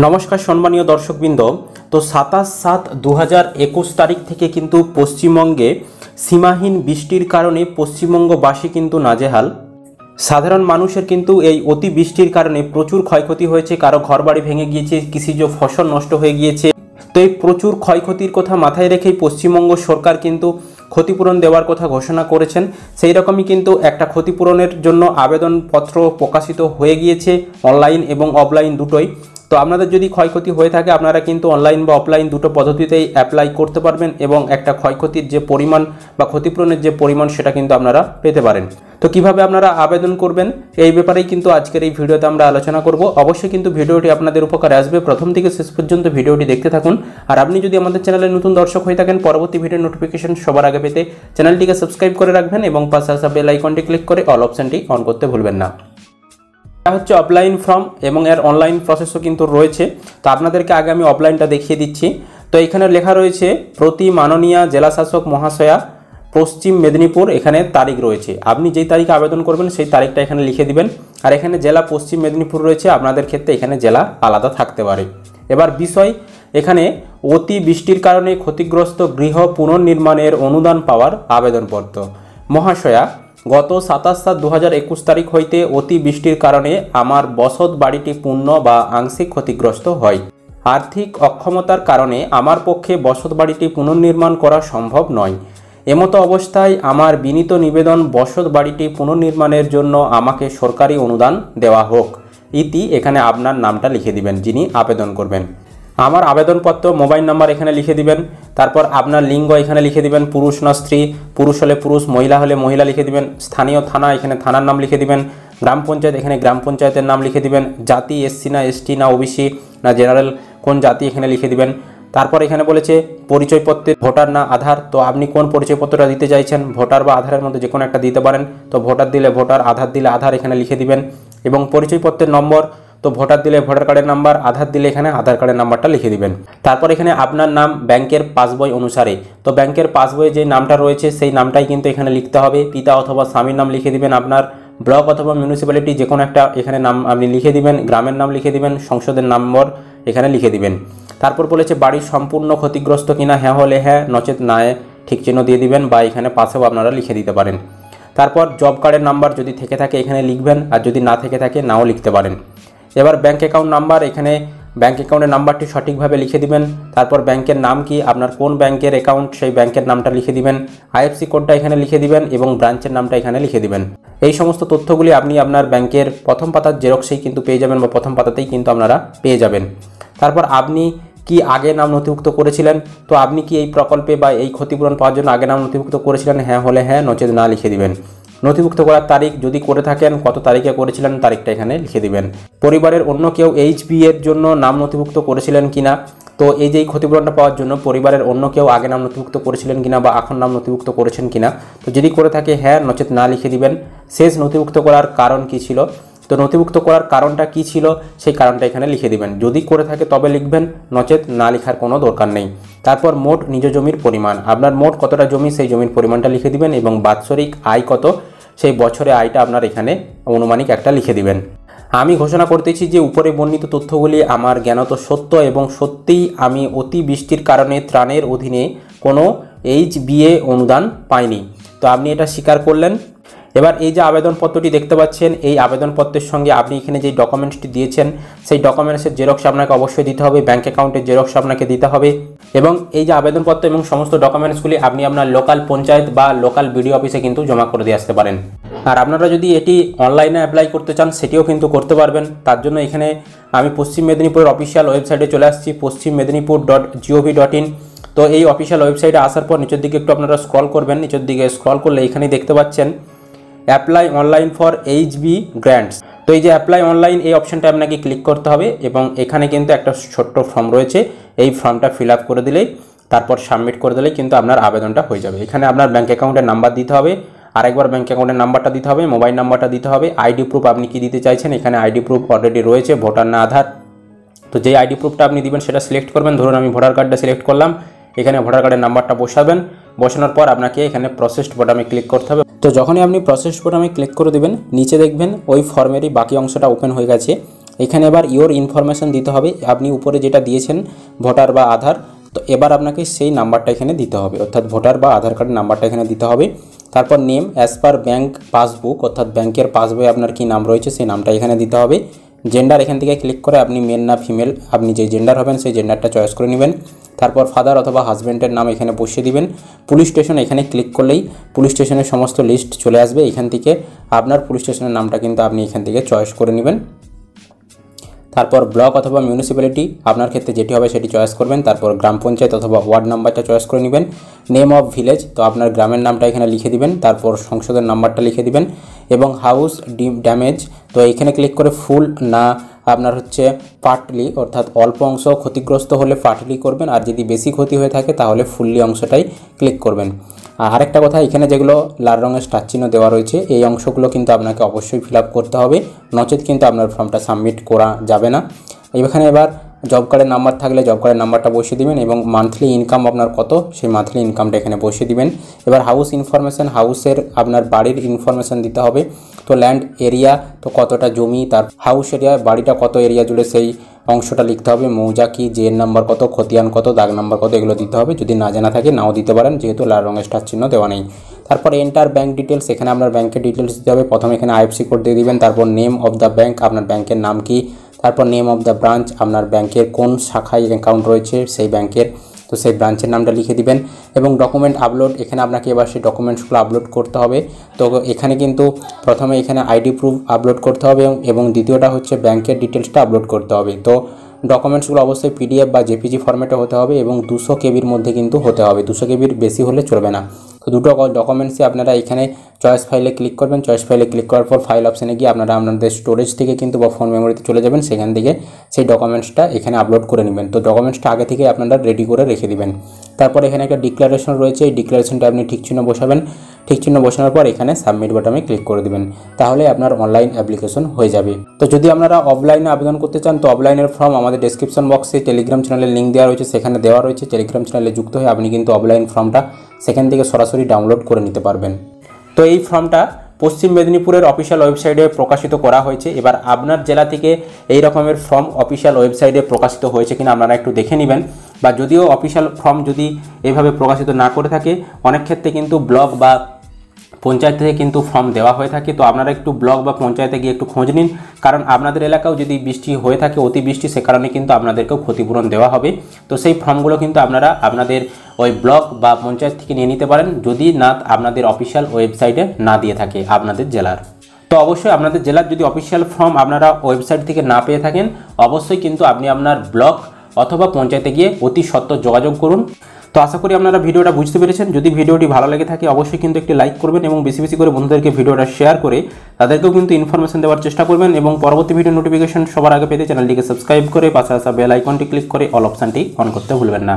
নমস্কার সম্মানীয় দর্শকবৃন্দ। তো 27/7/2021 তারিখ থেকে কিন্তু পশ্চিমবঙ্গে সীমাহীন বৃষ্টির কারণে পশ্চিমবঙ্গবাসী কিন্তু নাজেহাল। সাধারণ মানুষের কিন্তু এই অতি বৃষ্টির কারণে প্রচুর ক্ষয়ক্ষতি হয়েছে, কারো ঘরবাড়ি ভেঙে গিয়েছে, কৃষিজ ফসল নষ্ট হয়ে গিয়েছে। তো এই প্রচুর ক্ষয়ক্ষতির কথা মাথায় রেখেই পশ্চিমবঙ্গ সরকার কিন্তু ক্ষতিপূরণ দেওয়ার কথা ঘোষণা করেছেন। সেই রকমই কিন্তু একটা ক্ষতিপূরণের জন্য আবেদনপত্র প্রকাশিত হয়ে গিয়েছে, অনলাইন এবং অফলাইন দুটোই। তো আপনাদের যদি ক্ষয়ক্ষতি হয়ে থাকে আপনারা কিন্তু অনলাইন বা অফলাইন দুটো পদ্ধতিতেই অ্যাপ্লাই করতে পারবেন এবং একটা ক্ষয়ক্ষতির যে পরিমাণ বা ক্ষতিপূরণের যে পরিমাণ সেটা কিন্তু আপনারা পেতে পারেন। তো কিভাবে আপনারা আবেদন করবেন এই ব্যাপারেই কিন্তু আজকের এই ভিডিওতে আমরা আলোচনা করব। অবশ্যই কিন্তু ভিডিওটি আপনাদের উপকারে আসবে, প্রথম থেকে শেষ পর্যন্ত ভিডিওটি দেখতে থাকুন। আর আপনি যদি আমাদের চ্যানেলে নতুন দর্শক হয়ে থাকেন, পরবর্তী ভিডিও নোটিফিকেশন সবার আগে পেতে চ্যানেলটিকে সাবস্ক্রাইব করে রাখবেন এবং পাশে আসা বেল আইকনটি ক্লিক করে অল অপশনটি অন করতে ভুলবেন না। এটা হচ্ছে অফলাইন ফর্ম এবং এর অনলাইন প্রসেসও কিন্তু রয়েছে। তো আপনাদেরকে আগে আমি অফলাইনটা দেখিয়ে দিচ্ছি। তো এখানে লেখা রয়েছে প্রতি মাননীয় জেলাশাসক মহাশয়া পশ্চিম মেদিনীপুর, এখানে তারিখ রয়েছে। আপনি যেই তারিখে আবেদন করবেন সেই তারিখটা এখানে লিখে দিবেন। আর এখানে জেলা পশ্চিম মেদিনীপুর রয়েছে, আপনাদের ক্ষেত্রে এখানে জেলা আলাদা থাকতে পারে। এবার বিষয়, এখানে অতি বৃষ্টির কারণে ক্ষতিগ্রস্ত গৃহ পুনর্নির্মাণের অনুদান পাওয়ার আবেদনপত্র। মহাশয়া, গত 27/7/2021 তারিখ হইতে অতি বৃষ্টির কারণে আমার বসত বাড়িটি পূর্ণ বা আংশিক ক্ষতিগ্রস্ত হয়। আর্থিক অক্ষমতার কারণে আমার পক্ষে বসত বাড়িটি পুনর্নির্মাণ করা সম্ভব নয়। এমতো অবস্থায় আমার বিনীত নিবেদন, বসত বাড়িটি পুনর্নির্মাণের জন্য আমাকে সরকারি অনুদান দেওয়া হোক। ইতি, এখানে আপনার নামটা লিখে দিবেন যিনি আবেদন করবেন। আমার আবেদনপত্র মোবাইল নাম্বার এখানে লিখে দিবেন। তারপর আপনার লিঙ্গ এখানে লিখে দিবেন, পুরুষ না স্ত্রী, পুরুষ হলে পুরুষ, মহিলা হলে মহিলা লিখে দিবেন। স্থানীয় থানা এখানে থানার নাম লিখে দিবেন। গ্রাম পঞ্চায়েত এখানে গ্রাম পঞ্চায়েতের নাম লিখে দিবেন। জাতি এসসি না এসটি না ওবিসি না জেনারেল কোন জাতি এখানে লিখে দিবেন। তারপর এখানে বলেছে পরিচয়পত্রের ভোটার না আধার, তো আপনি কোন পরিচয়পত্রটা দিতে চাইছেন, ভোটার বা আধারের মধ্যে যে কোনো একটা দিতে পারেন। তো ভোটার দিলে ভোটার, আধার দিলে আধার এখানে লিখে দিবেন। এবং পরিচয়পত্রের নম্বর, তো ভোটার দিলে ভোটার কার্ডের নাম্বার, আধার দিলে এখানে আধার কার্ডের নাম্বারটা লিখে দিবেন। তারপর এখানে আপনার নাম ব্যাংকের পাসবই অনুসারে, তো ব্যাংকের পাসবইয়ে যে নামটা রয়েছে সেই নামটাই কিন্তু এখানে লিখতে হবে। পিতা অথবা স্বামীর নাম লিখে দিবেন, আপনার ব্লক অথবা মিউনিসিপ্যালিটি যে কোনো একটা এখানে নাম আপনি লিখে দিবেন, গ্রামের নাম লিখে দিবেন, সংসদের নম্বর এখানে লিখে দিবেন। তারপর বলেছে বাড়ির সম্পূর্ণ ক্ষতিগ্রস্ত কিনা, হ্যাঁ হলে হ্যাঁ, নচেত না ঠিক চিহ্ন দিয়ে দিবেন বা এখানে পাশেও আপনারা লিখে দিতে পারেন। তারপর জব কার্ডের নাম্বার যদি থেকে থাকে এখানে লিখবেন, আর যদি না থেকে থাকে নাও লিখতে পারেন। এবার ব্যাঙ্ক অ্যাকাউন্ট নাম্বার, এখানে ব্যাঙ্ক অ্যাকাউন্টের নাম্বারটি সঠিকভাবে লিখে দিবেন। তারপর ব্যাংকের নাম কি, আপনার কোন ব্যাংকের অ্যাকাউন্ট সেই ব্যাংকের নামটা লিখে দিবেন। আইএফসি কোডটা এখানে লিখে দিবেন এবং ব্রাঞ্চের নামটা এখানে লিখে দিবেন। এই সমস্ত তথ্যগুলি আপনি আপনার ব্যাংকের প্রথম পাতার জেরক্সেই কিন্তু পেয়ে যাবেন বা প্রথম পাতাতেই কিন্তু আপনারা পেয়ে যাবেন। তারপর আপনি কি আগে নাম নথিভুক্ত করেছিলেন, তো আপনি কি এই প্রকল্পে বা এই ক্ষতিপূরণ পাওয়ার জন্য আগে নাম নথিভুক্ত করেছিলেন, হ্যাঁ হলে হ্যাঁ, নচেত না লিখে দিবেন। নথিভুক্ত করার তারিখ যদি করে থাকেন কত তারিখে করেছিলেন তারিখটা এখানে লিখে দিবেন। পরিবারের অন্য কেউ এইচবি এর জন্য নাম নথিভুক্ত করেছিলেন কিনা, তো এই যে ক্ষতিপূরণটা পাওয়ার জন্য পরিবারের অন্য কেউ আগে নাম নথিভুক্ত করেছিলেন কিনা বা এখন নাম নথিভুক্ত করেছেন কিনা, তো যদি করে থাকে হ্যাঁ, নচেত না লিখে দিবেন। শেষ নথিভুক্ত করার কারণ কি ছিল, তো নথিভুক্ত করার কারণটা কি ছিল সেই কারণটা এখানে লিখে দিবেন। যদি করে থাকে তবে লিখবেন, নচেত না লেখার কোনো দরকার নেই। তারপর মোট নিজ জমির পরিমাণ, আপনার মোট কতটা জমি সেই জমির পরিমাণটা লিখে দিবেন এবং বাৎসরিক আয় কত সেই বছরে আয়টা আপনার এখানে অনুমানিক একটা লিখে দিবেন। আমি ঘোষণা করতেছি যে উপরে বর্ণিত তথ্যগুলি আমার জ্ঞানত সত্য এবং সত্যিই আমি অতি বৃষ্টির কারণে ত্রাণের অধীনে কোনো এইচবিএ অনুদান পাইনি। তো আপনি এটা স্বীকার করলেন। এবার এই যে আবেদনপত্রটি দেখতে পাচ্ছেন, এই আবেদনপত্রের সঙ্গে আপনি এখানে যে ডকুমেন্টসটি দিয়েছেন সেই ডকুমেন্টসের জেরক্স আপনাকে অবশ্যই দিতে হবে, ব্যাঙ্ক অ্যাকাউন্টের জেরক্স আপনাকে দিতে হবে। এবং এই যে আবেদনপত্র এবং সমস্ত ডকুমেন্টসগুলি আপনি আপনার লোকাল পঞ্চায়েত বা লোকাল বিডিও অফিসে কিন্তু জমা করে দিয়ে আসতে পারেন। আর আপনারা যদি এটি অনলাইনে অ্যাপ্লাই করতে চান সেটিও কিন্তু করতে পারবেন। তার জন্য এখানে আমি পশ্চিম মেদিনীপুরের অফিসিয়াল ওয়েবসাইটে চলে আসছি, পশ্চিমমেদিনীপুর.gov.in। তো এই অফিসিয়াল ওয়েবসাইটে আসার পর নিচের দিকে একটু আপনারা স্ক্রল করবেন, নিচের দিকে স্ক্রল করলে এখানেই দেখতে পাচ্ছেন apply online for HB grants. তো এই যে অ্যাপ্লাই অনলাইন এই অপশানটা আপনাকে ক্লিক করতে হবে এবং এখানে কিন্তু একটা ছোট্ট ফর্ম রয়েছে, এই ফর্মটা ফিল আপ করে দিলেই তারপর সাবমিট করে দিলেই কিন্তু আপনার আবেদনটা হয়ে যাবে। এখানে আপনার ব্যাঙ্ক অ্যাকাউন্টের নাম্বার দিতে হবে, আরেকবার ব্যাঙ্ক অ্যাকাউন্টের নাম্বারটা দিতে হবে, মোবাইল নাম্বারটা দিতে হবে, আইডি প্রুফ আপনি কি দিতে চাইছেন, এখানে আইডি প্রুফ অলরেডি রয়েছে, ভোটার না আধার। তো যেই আইডি প্রুফটা আপনি দিবেন সেটা সিলেক্ট করবেন। ধরুন আমি ভোটার কার্ডটা সিলেক্ট করলাম, এখানে ভোটার কার্ডের নাম্বারটা বসাবেন, বসানোর পর আপনাকে এখানে প্রসেসড বোতামে ক্লিক করতে হবে। তো যখনই আপনি প্রসেসড বোতামে ক্লিক করে দেবেন নিচে দেখবেন ওই ফর্মেরই বাকি অংশটা ওপেন হয়ে গেছে। এখানে এবার ইওর ইনফরমেশান দিতে হবে, আপনি উপরে যেটা দিয়েছেন ভোটার বা আধার, তো এবার আপনাকে সেই নাম্বারটা এখানে দিতে হবে, অর্থাৎ ভোটার বা আধার কার্ডের নাম্বারটা এখানে দিতে হবে। তারপর name as per bank passbook, অর্থাৎ ব্যাংকের পাসবইয়ে আপনার কী নাম রয়েছে সেই নামটা এখানে দিতে হবে। জেন্ডার এখান থেকে ক্লিক করে আপনি মেল না ফিমেল, আপনি যে জেন্ডার হবেন সেই জেন্ডারটা চয়েস করে নেবেন। তারপর ফাদার অথবা হাজব্যান্ডের নাম এখানে বসিয়ে দিবেন। পুলিশ স্টেশন এখানে ক্লিক করলেই পুলিশ স্টেশনের সমস্ত লিস্ট চলে আসবে, এখান থেকে আপনার পুলিশ স্টেশনের নামটা কিন্তু আপনি এখান থেকে চয়েস করে নেবেন। তারপর ব্লক অথবা মিউনিসিপ্যালিটি আপনার ক্ষেত্রে যেটি হবে সেটি চয়েস করবেন। তারপর গ্রাম পঞ্চায়েত অথবা ওয়ার্ড নাম্বারটা চয়েস করে নেবেন। নেম অফ ভিলেজ, তো আপনার গ্রামের নামটা এখানে লিখে দিবেন। তারপর সংসদের নাম্বারটা লিখে দিবেন এবং হাউস ড্যামেজ, তো এখানে ক্লিক করে ফুল না আপনার হচ্ছে পার্টলি, অর্থাৎ অল্প অংশ ক্ষতিগ্রস্ত হলে পার্টলি করবেন, আর যদি বেশি ক্ষতি হয়ে থাকে তাহলে ফুললি অংশটাই ক্লিক করবেন। আরেকটা কথা, এখানে যেগুলো লাল রঙের স্টার চিহ্ন দেওয়া রয়েছে এই অংশগুলো কিন্তু আপনাকে অবশ্যই ফিল আপ করতে হবে, নচেত কিন্তু আপনার ফর্মটা সাবমিট করা যাবে না। এখানে এবার জব কার্ডের নাম্বার থাকলে জব কার্ডের নাম্বারটা বসিয়ে দিবেন এবং মান্থলি ইনকাম আপনার কত সেই মান্থলি ইনকামটা এখানে বসিয়ে দিবেন। এবার হাউস ইনফরমেশান, হাউসের আপনার বাড়ির ইনফরমেশান দিতে হবে। তো ল্যান্ড এরিয়া, তো কতটা জমি, তার হাউস এরিয়া বাড়িটা কত এরিয়া জুড়ে সেই অংশটা লিখতে হবে। মৌজা কি, জের নাম্বার কত, খতিয়ান কত, দাগ নাম্বার কত, এগুলো দিতে হবে। যদি না জানা থাকে নাও দিতে পারেন, যেহেতু লাল রঙের স্টার চিহ্ন দেওয়া নেই। তারপর এন্টার ব্যাঙ্ক ডিটেলস, এখানে আপনার ব্যাংকের ডিটেলস দিতে হবে। প্রথমে এখানে আইএফসি কোড দিয়ে দিবেন। তারপর নেম অফ দ্য ব্যাঙ্ক, আপনার ব্যাংকের নাম কি। তারপর নেম অফ দ্য ব্রাঞ্চ, আপনার ব্যাংকের কোন শাখায় অ্যাকাউন্ট রয়েছে সেই ব্যাংকের, তো সেই ব্রাঞ্চের নামটা লিখে দিবেন। এবং ডকুমেন্ট আপলোড, এখানে আপনাকে এবার সেই ডকুমেন্টসগুলো আপলোড করতে হবে। তো এখানে কিন্তু প্রথমে এখানে আইডি প্রুফ আপলোড করতে হবে এবং দ্বিতীয়টা হচ্ছে ব্যাংকের ডিটেলসটা আপলোড করতে হবে। তো ডকুমেন্টসগুলো অবশ্যই পিডিএফ বা জেপিজি ফরম্যাটে হতে হবে এবং 200 কেবির মধ্যে কিন্তু হতে হবে, 200 কেবির বেশি হলে চলবে না। তো দুটো ডকুমেন্টসই আপনারা এখানে চয়েস ফাইলে ক্লিক করবেন। চয়েস ফাইলে ক্লিক করার পর ফাইল অপশানে গিয়ে আপনারা আপনাদের স্টোরেজ থেকে কিন্তু বা ফোন মেমোরিতে চলে যাবেন, সেখান থেকে সেই ডকুমেন্টসটা এখানে আপলোড করে নেবেন। তো ডকুমেন্টসটা আগে থেকে আপনারা রেডি করে রেখে দিবেন। তারপর এখানে একটা ডিক্লারেশন রয়েছে, এই ডিক্লারেশনটা আপনি ঠিক চিহ্ন বসাবেন। ঠিক চিহ্ন বসানোর পর এখানে সাবমিট বাটনে ক্লিক করে দেবেন, তাহলে আপনার অনলাইন অ্যাপ্লিকেশন হয়ে যাবে। তো যদি আপনারা অফলাইনে আবেদন করতে চান তো অফলাইনের ফর্ম আমাদের ডেসক্রিপশন বক্সে টেলিগ্রাম চ্যানেলের লিঙ্ক দেওয়া রয়েছে, সেখানে দেওয়া রয়েছে। টেলিগ্রাম চ্যানেলে যুক্ত হয়ে আপনি কিন্তু অফলাইন ফর্মটা সেখান থেকে সরাসরি ডাউনলোড করে নিতে পারবেন। তো এই ফর্মটা পশ্চিম মেদিনীপুরের অফিসিয়াল ওয়েবসাইটে প্রকাশিত করা হয়েছে। এবার আপনার জেলা থেকে এই রকমের ফর্ম অফিসিয়াল ওয়েবসাইটে প্রকাশিত হয়েছে কিনা আপনারা একটু দেখে নেবেন, বা যদিও অফিসিয়াল ফর্ম যদি এইভাবে প্রকাশিত না করে থাকে, অনেক ক্ষেত্রে কিন্তু ব্লক বা পঞ্চায়েত থেকে কিন্তু ফর্ম দেওয়া হয়ে থাকে। তো আপনারা একটু ব্লক বা পঞ্চায়েতে গিয়ে একটু খোঁজ নিন, কারণ আপনাদের এলাকাও যদি বৃষ্টি হয়ে থাকে, অতিবৃষ্টি, সে কারণে কিন্তু আপনাদেরকেও ক্ষতিপূরণ দেওয়া হবে। তো সেই ফর্মগুলো কিন্তু আপনারা আপনাদের ওই ব্লক বা পঞ্চায়েত থেকে নিয়ে নিতে পারেন, যদি না আপনাদের অফিসিয়াল ওয়েবসাইটে না দিয়ে থাকে আপনাদের জেলার। তো অবশ্যই আপনাদের জেলার যদি অফিসিয়াল ফর্ম আপনারা ওয়েবসাইট থেকে না পেয়ে থাকেন, অবশ্যই কিন্তু আপনি আপনার ব্লক অথবা পঞ্চায়েতে গিয়ে অতি সত্বর যোগাযোগ করুন। তো আশা করি আপনারা ভিডিওটা বুঝতে পেরেছেন। যদি ভিডিওটি ভালো লেগে থাকে অবশ্যই কিন্তু একটি লাইক করবেন এবং বেশি বেশি করে বন্ধুদেরকে ভিডিওটা শেয়ার করে তাদেরকেও কিন্তু ইনফরমেশন দেওয়ার চেষ্টা করবেন। এবং পরবর্তী ভিডিও নোটিফিকেশন সবার আগে পেতে চ্যানেলটিকে সাবস্ক্রাইব করে পাশে আসা বেল আইকনটি ক্লিক করে অল অপশানটি অন করতে ভুলবেন না।